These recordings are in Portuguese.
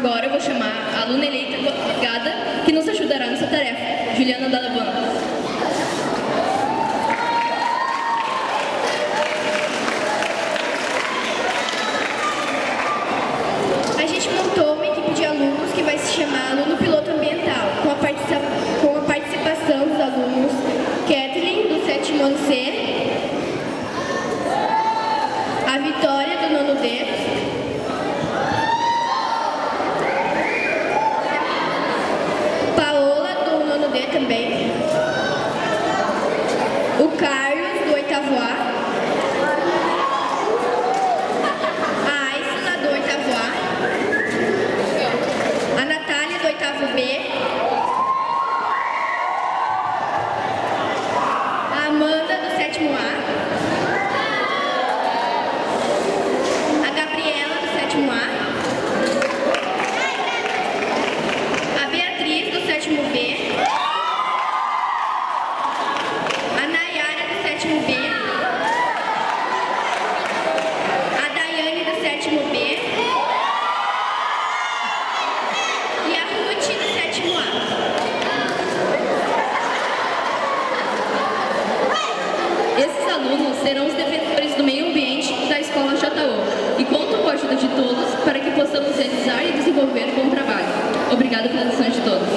Agora eu vou chamar a aluna eleita delegada que nos ajudará nessa tarefa, Juliana Dallavano. A gente montou uma equipe de alunos que vai se chamar Aluno Piloto Ambiental, com a participação dos alunos Kathleen, do 7º ano C, a Vitória, do 9º D, Paola, do 9º D também, o Carlos, do 8º A, a Aisla, do 8º A, a Natália, do 8º B, a Amanda, do 7º A, a Beatriz, do 7º B, a Nayara, do 7º B, a Daiane, do 7º B, e a Ruth, do 7º A. Esses alunos serão os defensores do meio ambiente da Escola JO e contam com a ajuda de todos para que possamos realizar e desenvolver um bom trabalho. Obrigada pela atenção de todos.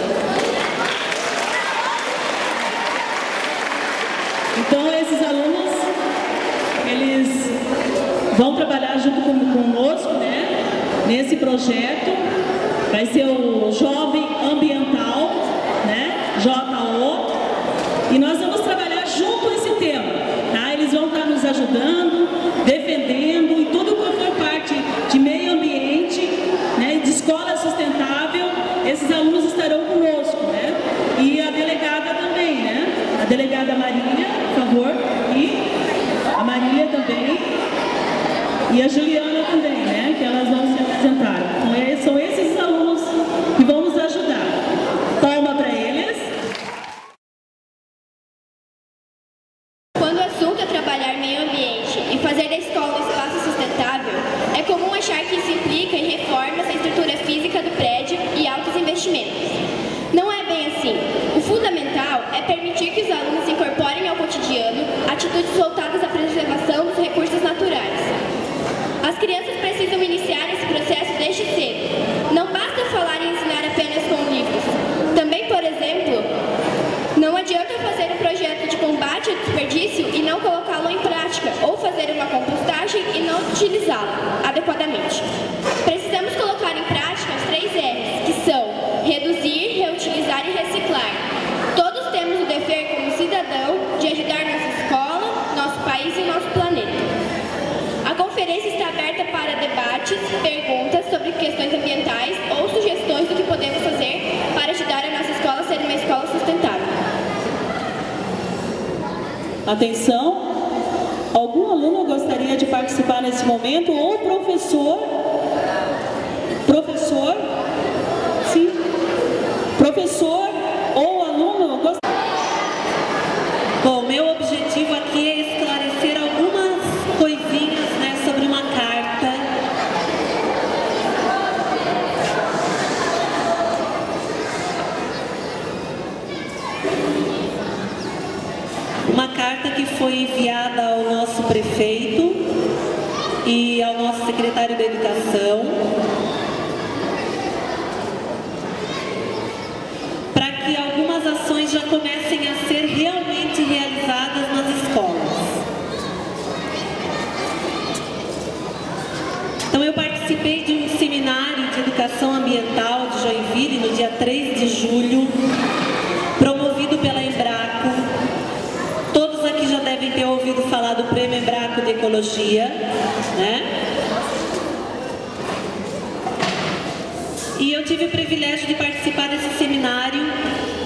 Então, esses alunos, eles vão trabalhar junto conosco, né, nesse projeto. Vai ser o Jovem Ambiental, né, JO, e nós vamos trabalhar junto esse tema, tá? Eles vão estar nos ajudando, defendendo, e tudo que for parte de meio ambiente, né, de escola sustentável, esses alunos estarão conosco, né? E a delegada também, né? A delegada Marília, por favor, e a Marília também, e a Juliana também, né? Que elas vão se apresentar. Então, são esses alunos que vão nos ajudar. Palma para eles. Quando o assunto é trabalhar meio ambiente e fazer da escola um espaço sustentável, é comum achar que isso implica em reformas à estrutura física do prédio e altos investimentos. Não é bem assim. O fundamental é permitir que os alunos incorporem ao cotidiano atitudes voltadas à preservação dos recursos naturais. As crianças precisam iniciar esse processo desde cedo. Não basta falar e ensinar apenas com livros. Também, por exemplo, não adianta fazer um projeto de combate ao desperdício e não colocá-lo em prática, ou fazer uma compostagem e não utilizá-lo adequadamente. Precisamos colocar em prática os 3 R's, que são reduzir, reutilizar e reciclar. Todos temos o dever como cidadão de ajudar nossa escola, nosso país e nosso planeta. A conferência está aberta para debates, perguntas sobre questões ambientais ou sugestões do que podemos fazer para ajudar a nossa escola a ser uma escola sustentável. Atenção! Algum aluno gostaria de participar nesse momento? Ou professor? Professor? Sim. Professor ou aluno? Bom, meu objetivo aqui é esclarecer algumas coisinhas, né, sobre uma carta. Uma carta que foi enviada ao nosso prefeito e ao nosso secretário de Educação, para que algumas ações já comecem a ser realmente realizadas nas escolas. Então, eu participei de um seminário de educação ambiental de Joinville no dia 3 de julho, promovido pela Embraco. Todos aqui já devem ter ouvido falar do Prêmio Embraco de Ecologia, né? E eu tive o privilégio de participar desse seminário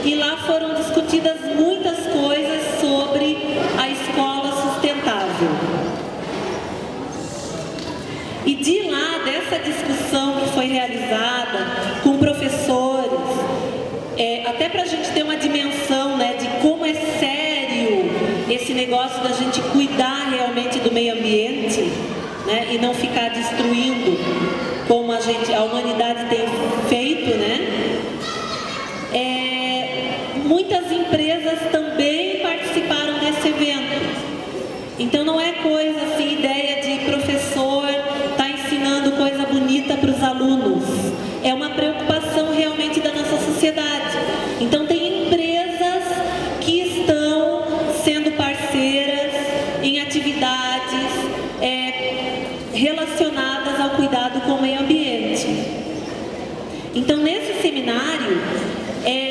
e lá foram discutidas muitas coisas sobre a escola sustentável. E de lá, dessa discussão que foi realizada com professores, até para a gente ter uma dimensão, né, de como é sério esse negócio da gente cuidar realmente do meio ambiente, né, e não ficar destruindo como a humanidade tem Então não é coisa assim, ideia de professor estar ensinando coisa bonita para os alunos. É uma preocupação realmente da nossa sociedade. Então tem empresas que estão sendo parceiras em atividades relacionadas ao cuidado com o meio ambiente. Então nesse seminário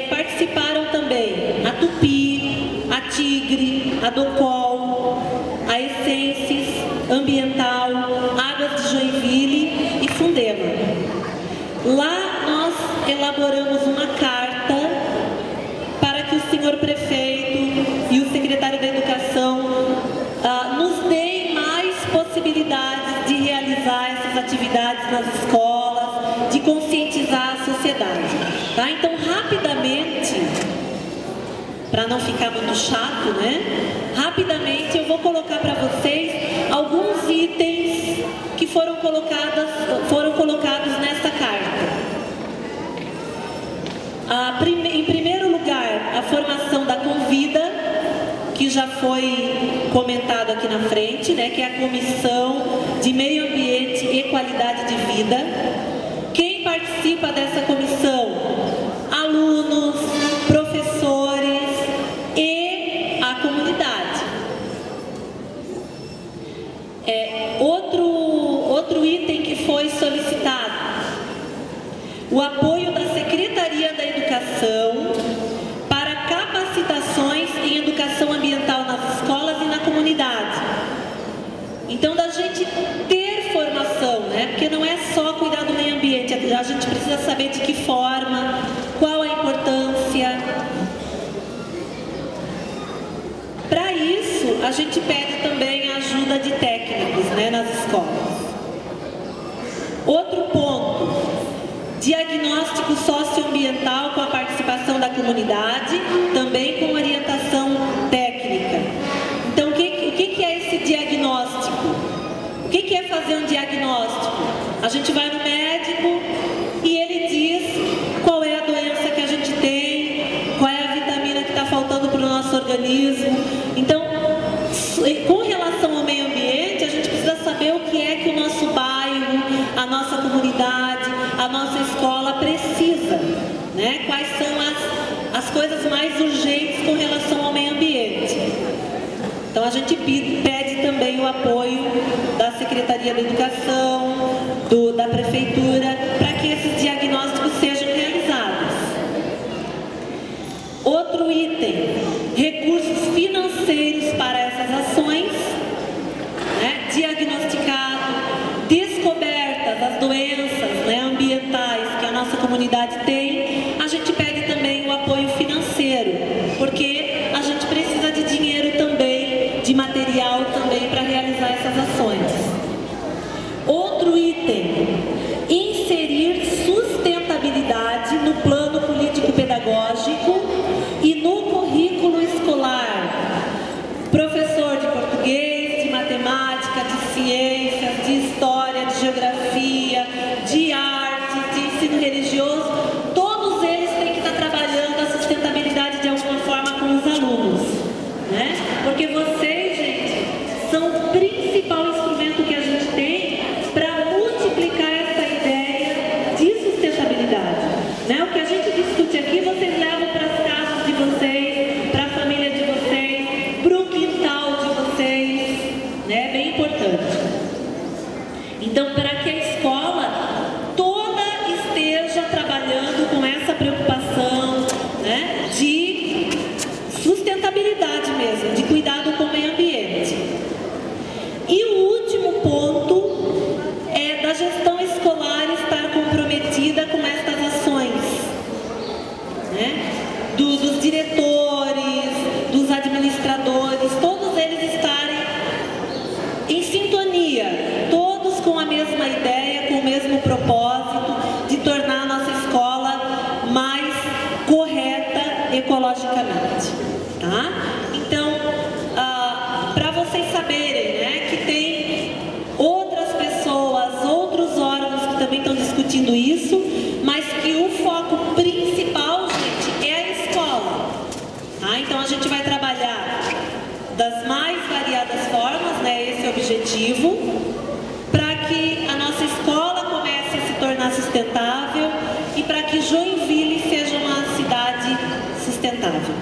participaram também a Tupi, a Tigre, a Docol, a Essências Ambiental, Águas de Joinville e Fundema. Lá nós elaboramos uma carta para que o senhor prefeito e o secretário da Educação nos deem mais possibilidades de realizar essas atividades nas escolas, de conscientizar a sociedade. Tá? Então, rapidamente, para não ficar muito chato, né? Rapidamente eu vou colocar para vocês alguns itens que foram colocados nessa carta. Em primeiro lugar, a formação da Convida, que já foi comentado aqui na frente, né? Que é a Comissão de Meio Ambiente e Qualidade de Vida. Quem participa dessa comissão? Alunos, professores e a comunidade. Outro item que foi solicitado: o apoio da Secretaria da Educação para capacitações em educação ambiental nas escolas e na comunidade. Então, da gente ter formação, né? Porque não é só cuidar do meio ambiente, a gente precisa saber de que forma, qual a importância. Para isso, a gente pede também a ajuda de técnicos, né, nas escolas. Outro ponto: diagnóstico socioambiental com a participação da comunidade, também com orientação técnica. Então, o que é esse diagnóstico? O que é fazer um diagnóstico? A gente vai no médico e ele diz qual é a doença que a gente tem, qual é a vitamina que está faltando para o nosso organismo. Então, com relação ao meio ambiente, a gente precisa saber o que é que o nosso bairro, a nossa comunidade, a nossa escola precisa, né? Quais são as coisas mais urgentes com relação ao meio ambiente. Então a gente pede também o apoio da Secretaria da Educação, da Prefeitura, para que esses diagnósticos sejam realizados. Outro item: recursos financeiros para essas ações, né? Diagnosticado, descobertas as doenças, né, ambientais que a nossa comunidade tem, a gente pede também o apoio financeiro, porque a gente precisa de dinheiro também, de material também para realizar essas ações. Outro item: inserir sustentabilidade no plano político-pedagógico e no currículo escolar. Professor de português, de matemática, de ciências, de história, de geografia, de arte, de ensino religioso, todos eles têm que estar trabalhando a sustentabilidade de alguma forma com os alunos, né? Porque vocês, gente, são o principal instrumento que a gente tem para multiplicar essa ideia de sustentabilidade, né? O que a gente discute aqui, vocês levam para as casas de vocês, para a família de vocês, para o quintal de vocês, né? É bem importante. Então, para que a escola toda esteja trabalhando com essa preocupação, né, de sustentabilidade mesmo, de cuidado com o meio ambiente. E o último ponto é da gestão escolar estar comprometida com estas ações, né? Dos diretores, dos administradores, todos eles estarem em sintonia, todos com a mesma ideia, com o mesmo propósito de tornar a nossa escola mais correta ecologicamente, tá? Então, para vocês saberem, né, que tem outras pessoas, outros órgãos que também estão discutindo isso, mas que o foco principal, gente, é a escola, tá? Então a gente vai trabalhar das mais variadas formas, objetivo, para que a nossa escola comece a se tornar sustentável e para que Joinville seja uma cidade sustentável.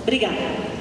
Obrigada.